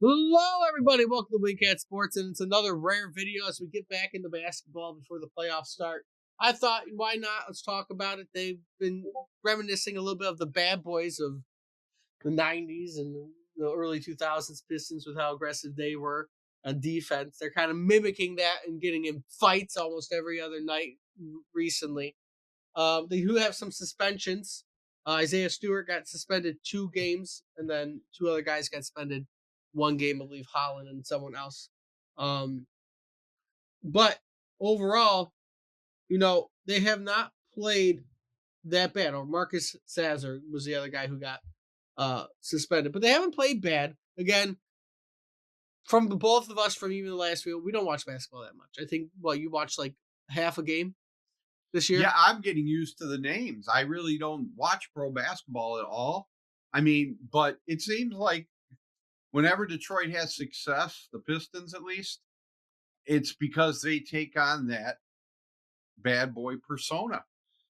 Hello, everybody. Welcome to Wingcat Sports, and it's another rare video as we get back into basketball before the playoffs start. I thought, why not? Let's talk about it. They've been reminiscing a little bit of the bad boys of the 90s and the early 2000s Pistons with how aggressive they were on defense. They're kind of mimicking that and getting in fights almost every other night recently. They do have some suspensions. Isaiah Stewart got suspended 2 games, and then 2 other guys got suspended 1 game. I believe Holland and someone else. Um, but overall, they have not played that bad. Or Marcus Sazzer was the other guy who got suspended, but they haven't played bad. Again, from the both of us, from even the last week, we don't watch basketball that much. I think, you watch like half a game this year? Yeah, I'm getting used to the names. I really don't watch pro basketball at all. I mean, but it seems like whenever Detroit has success, the Pistons at least, it's because they take on that bad boy persona.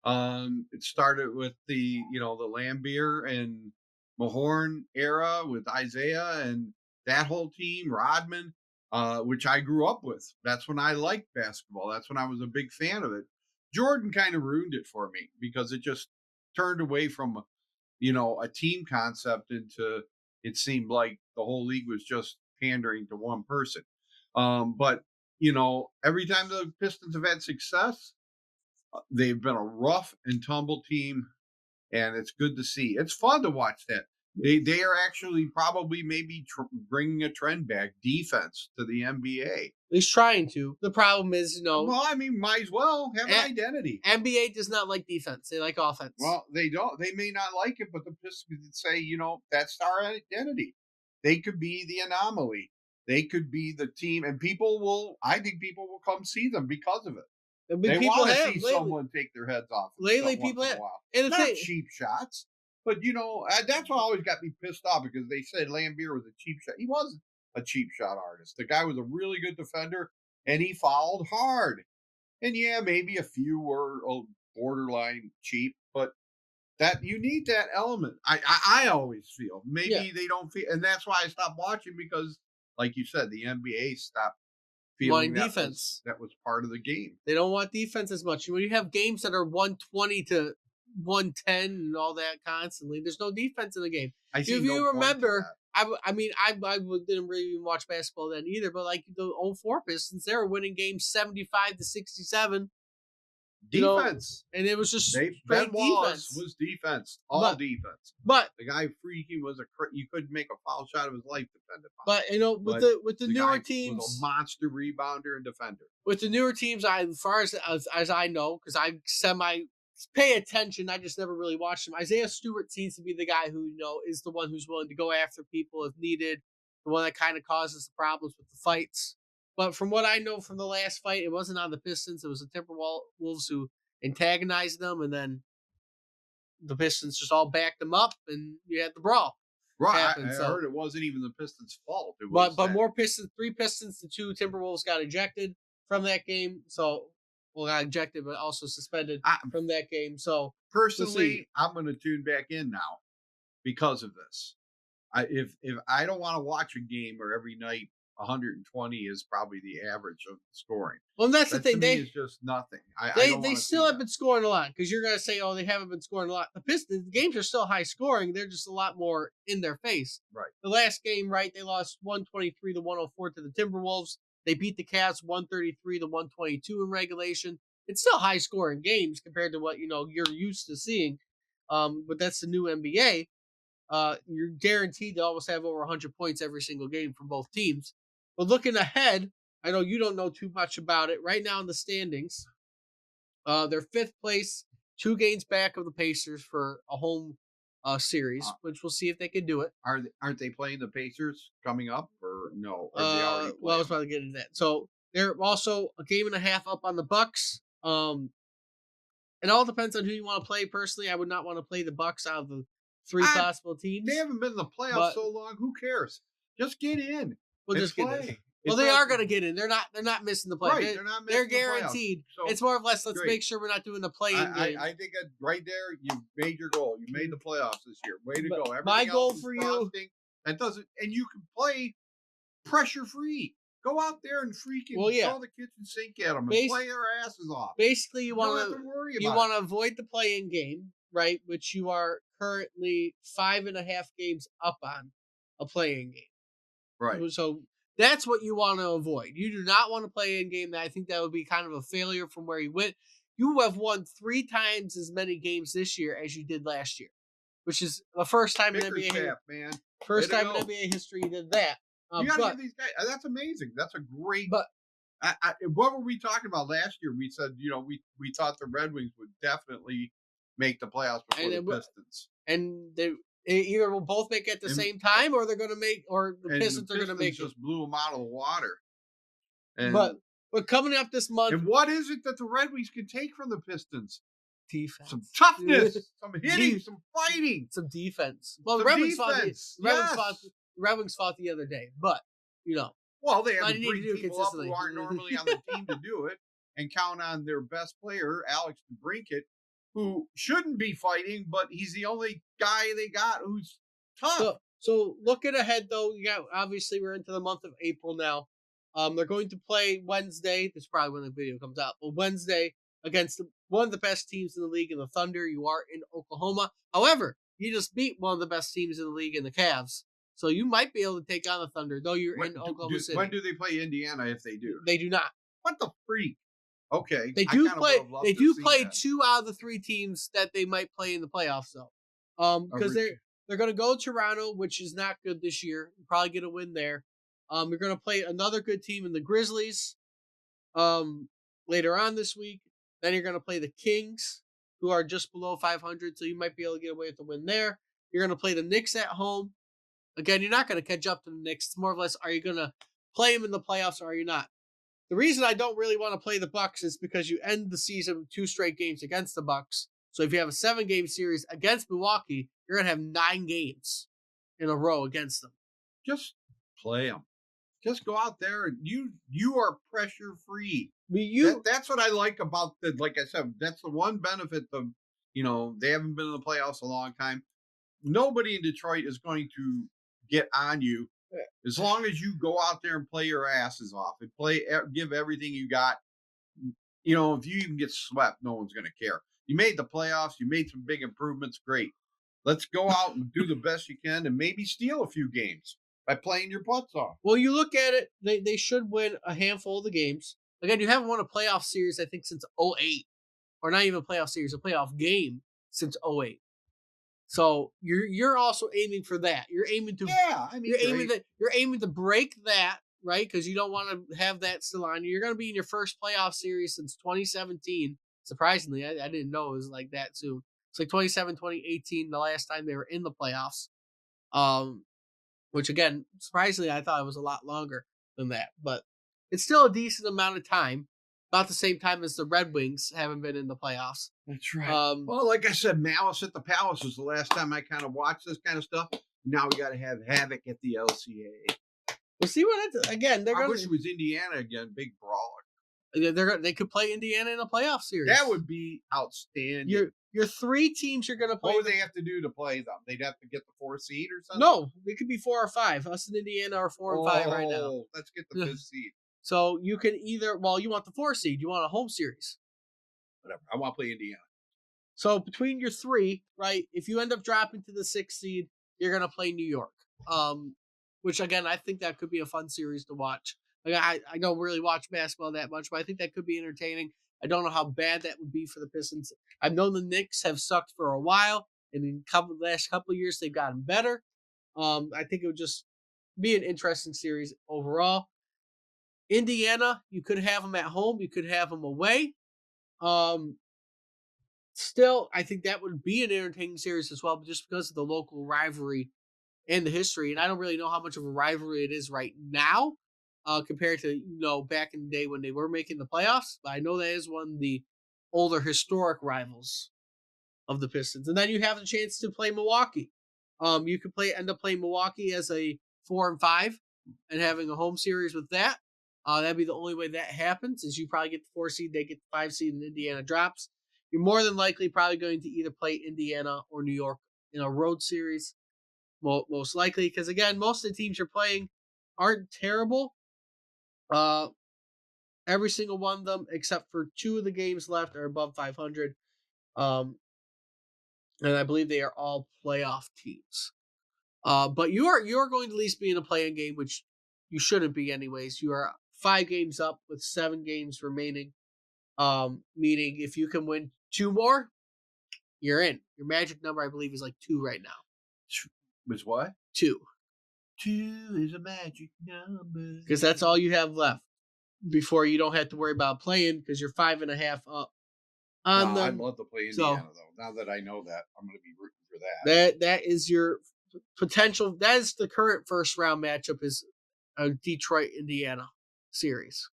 It started with the Lambeer and Mahorn era with Isaiah and that whole team, Rodman, which I grew up with. That's when I liked basketball. That's when I was a big fan of it. Jordan kind of ruined it for me because it just turned away from a team concept into it seemed like the whole league was just pandering to one person. But every time the Pistons have had success, they've been a rough and tumble team, and it's good to see. It's fun to watch that. They are actually probably maybe bringing a trend back, defense, to the NBA. He's trying to. The problem is, Well, I mean, might as well have an identity. NBA does not like defense. They like offense. Well, they don't. They may not like it, but the Pistons say, that's our identity. They could be the anomaly. They could be the team, and I think people will come see them because of it. They want to see someone take their heads off. Lately, people have. And not cheap shots, but that's what always got me pissed off because they said Lambeer was a cheap shot. He wasn't a cheap shot artist. The guy was a really good defender, and he fouled hard. And yeah, maybe a few were borderline cheap, but that you need that element. I always feel maybe they don't feel, and that's why I stopped watching because, like you said, the NBA stopped feeling defense. That was part of the game. They don't want defense as much. When you have games that are 120 to 110 and all that constantly, there's no defense in the game. If you remember, I didn't really even watch basketball then either, but like the 04 Pistons, they were winning games 75 to 67. Defense. And it was just Ben Wallace was defense. Defense. But the guy freaking was you couldn't make a foul shot of his life dependent on. But with the newer teams, was a monster rebounder and defender. With the newer teams, as far as I know, because I pay attention, I just never really watched them. Isaiah Stewart seems to be the guy who is the one who's willing to go after people if needed, the one that kind of causes the problems with the fights. But from what I know from the last fight, it wasn't on the Pistons. It was the Timberwolves who antagonized them, and then the Pistons just all backed them up, and you had the brawl. Right, I heard it wasn't even the Pistons' fault. It was but more Pistons, 3 Pistons to 2 Timberwolves got ejected from that game. So, got ejected, but also suspended from that game. So personally, I'm going to tune back in now because of this. If I don't want to watch a game where every night 120 is probably the average of scoring. Well, and that's the thing. It's just nothing. They still have been scoring a lot because you're going to say, they haven't been scoring a lot. The Pistons, the games are still high scoring. They're just a lot more in their face. Right. The last game, they lost 123 to 104 to the Timberwolves. They beat the Cavs 133 to 122 in regulation. It's still high scoring games compared to what you're used to seeing. But that's the new NBA. You're guaranteed to almost have over 100 points every single game from both teams. But looking ahead, I know you don't know too much about it. Right now in the standings, they're 5th place, 2 games back of the Pacers for a home series, which we'll see if they can do it. Aren't they playing the Pacers coming up, or no? Or I was about to get into that. So they're also a game and a half up on the Bucks. It all depends on who you want to play. Personally, I would not want to play the Bucks out of the 3 possible teams. They haven't been in the playoffs so long. Who cares? Just get in. We'll just get in. Well, they are going to get in. They're not missing the play. Right, they're guaranteed. So it's more of let's make sure we're not doing the play-in game. I think right there, you made your goal. You made the playoffs this year. Way to go! My goal for you. That doesn't, and you can play pressure free. Go out there and Well, freaking yeah. throw the kitchen sink at them and Base play their asses off. Basically, You don't have to worry you about it. want to avoid the play-in game, right? Which you are currently 5.5 games up on a play-in Right. game. So that's what you want to avoid. You do not want to play in game. I think that would be kind of a failure from where you went. You have won 3 times as many games this year as you did last year, which is the first time in NBA Bickerstaff, man. first Way to time in go. NBA history you did that. You got to But give these guys. That's amazing. That's a great. but What were we talking about last year? We said, we thought the Red Wings would definitely make the playoffs before the Pistons. and they either will both make it at the same time, or they're going to make, or the Pistons are going to make just blew them out of the water. And, but coming up this month, and what is it that the Red Wings can take from the Pistons? Defense, some toughness, some hitting, some fighting, some defense. Well, some the Red Wings fought the other day, but well, they had to bring people up who aren't normally on the team to do it, and count on their best player, Alex DeBrincat, who shouldn't be fighting, but he's the only guy they got who's tough. So looking ahead, though, obviously we're into the month of April now. They're going to play Wednesday. This is probably when the video comes out. But Wednesday against one of the best teams in the league in the Thunder. You are in Oklahoma. However, you just beat one of the best teams in the league in the Cavs. So you might be able to take on the Thunder, though you're in Oklahoma City. When do they play Indiana if they do? They do not. What the freak? Okay. They do play 2 out of the 3 teams that they might play in the playoffs, though. Because they're going to go to Toronto, which is not good this year. Probably get a win there. You're going to play another good team in the Grizzlies later on this week. Then you're going to play the Kings, who are just below 500, so you might be able to get away with the win there. You're going to play the Knicks at home. Again, you're not going to catch up to the Knicks. It's more or less, are you going to play them in the playoffs or are you not? The reason I don't really want to play the Bucks is because you end the season with 2 straight games against the Bucks. So if you have a 7-game series against Milwaukee, you're going to have 9 games in a row against them. Just play them. Just go out there and you are pressure free. That's what I like about like I said, that's the one benefit of, they haven't been in the playoffs a long time. Nobody in Detroit is going to get on you as long as you go out there and play your asses off and give everything you got. If you even get swept, no one's going to care. You made the playoffs. You made some big improvements. Great. Let's go out and do the best you can and maybe steal a few games by playing your butts off. Well, you look at it, they should win a handful of the games. Again, you haven't won a playoff series, I think, since 2008. Or not even a playoff series, a playoff game since 2008. So you're also aiming for that. You're aiming to you're aiming to break that, right? Because you don't want to have that still on you. You're going to be in your first playoff series since 2017. Surprisingly, I didn't know it was like that soon. It's like 2018, the last time they were in the playoffs. Which again, surprisingly, I thought it was a lot longer than that, but it's still a decent amount of time. About the same time as the Red Wings haven't been in the playoffs. That's right. Well, like I said, Malice at the Palace was the last time I kind of watched this kind of stuff. Now we got to have Havoc at the LCA. We'll see what it's again. I wish it was Indiana again, big brawler. They could play Indiana in a playoff series. That would be outstanding. Your 3 teams you're going to play. What would they have to do to play them? They'd have to get the 4th seed or something? No, it could be 4 or 5. Us in Indiana are 4 and 5 right now. Let's get the 5th seed. So you can either, you want the 4 seed. You want a home series. Whatever. I want to play Indiana. So between your 3, right, if you end up dropping to the 6th seed, you're going to play New York. Which, again, I think that could be a fun series to watch. Like, I don't really watch basketball that much, but I think that could be entertaining. I don't know how bad that would be for the Pistons. I've known the Knicks have sucked for a while, and in the last couple of years, they've gotten better. I think it would just be an interesting series overall. Indiana, you could have them at home. You could have them away. Still, I think that would be an entertaining series as well, but just because of the local rivalry and the history. And I don't really know how much of a rivalry it is right now compared to, back in the day when they were making the playoffs. But I know that is one of the older historic rivals of the Pistons. And then you have the chance to play Milwaukee. You could end up playing Milwaukee as a 4 and 5 and having a home series with that. That'd be the only way that happens is you probably get the 4 seed, they get the 5 seed, and Indiana drops. You're more than likely probably going to either play Indiana or New York in a road series, most likely, because again, most of the teams you're playing aren't terrible. Uh, every single one of them, except for 2 of the games left, are above 500. Um, and I believe they are all playoff teams. But you're going to at least be in a play-in game, which you shouldn't be anyways. You are 5 games up with 7 games remaining. Meaning if you can win 2 more, you're in. Your magic number, I believe, is like 2 right now. Was what? 2. 2 is a magic number. Because that's all you have left before you don't have to worry about playing because you're 5.5 up on No, them. I'd love to play Indiana though. Now that I know that, I'm going to be rooting for that. That is your potential. That is the current first round matchup is a Detroit Indiana series.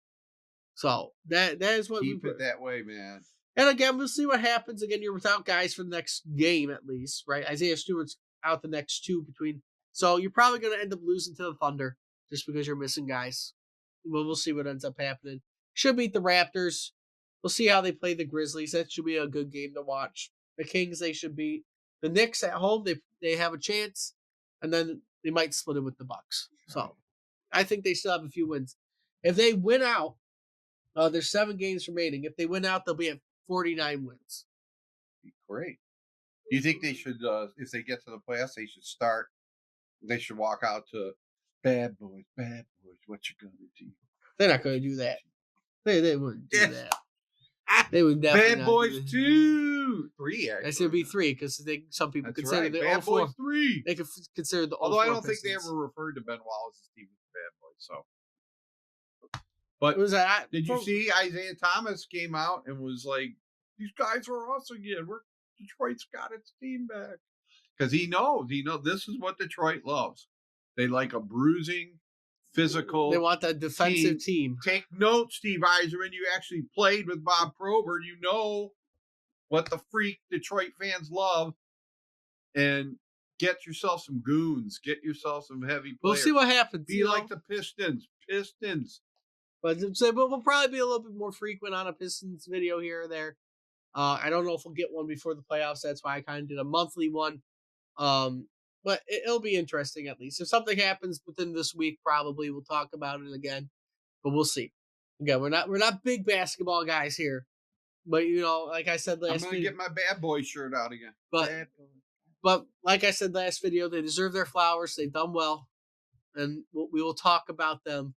So that is what keep it that way, man. And again, we'll see what happens. Again, you're without guys for the next game at least, right? Isaiah Stewart's out the next 2 between. So you're probably going to end up losing to the Thunder just because you're missing guys. Well, we'll see what ends up happening. Should beat the Raptors. We'll see how they play the Grizzlies. That should be a good game to watch. The Kings, they should beat. The Knicks at home, they have a chance. And then they might split it with the Bucks. So I think they still have a few wins. If they win out, there's 7 games remaining. If they win out, they'll be at 49 wins. Great. Do you think they should, if they get to the playoffs, they should walk out to bad boys, what you gonna do? They're not going to do that. They wouldn't do that. They would definitely Bad Boys 2, 3. Actually, I said it'd be 3 because some people that's consider right. the Bad 04. Boys 3. They could consider the 04 Although I don't Pistons. think they ever referred to Ben Wallace's team as Bad Boys. So, but did you see Isaiah Thomas came out and was like, "These guys are us again. Detroit's got its team back." Because he knows this is what Detroit loves. They like a bruising, physical. They want that defensive team. Take note, Steve Eiserman. You actually played with Bob Probert. You know what the freak Detroit fans love. And get yourself some goons. Get yourself some heavy players. We'll see what happens. Be like the Pistons. But we'll probably be a little bit more frequent on a Pistons video here or there. I don't know if we'll get one before the playoffs. That's why I kind of did a monthly one. But it'll be interesting at least. If something happens within this week, probably we'll talk about it again. But we'll see. Again, we're not big basketball guys here. But like I said last I'm gonna get my bad boy shirt out again. But like I said last video, they deserve their flowers. They've done well. And we will talk about them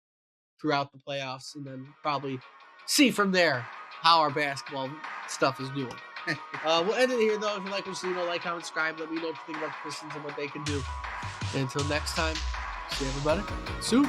throughout the playoffs and then probably see from there how our basketball stuff is doing. We'll end it here, though. If you like what you see, like, comment, subscribe. Let me know what you think about the Pistons and what they can do. And until next time, see everybody soon.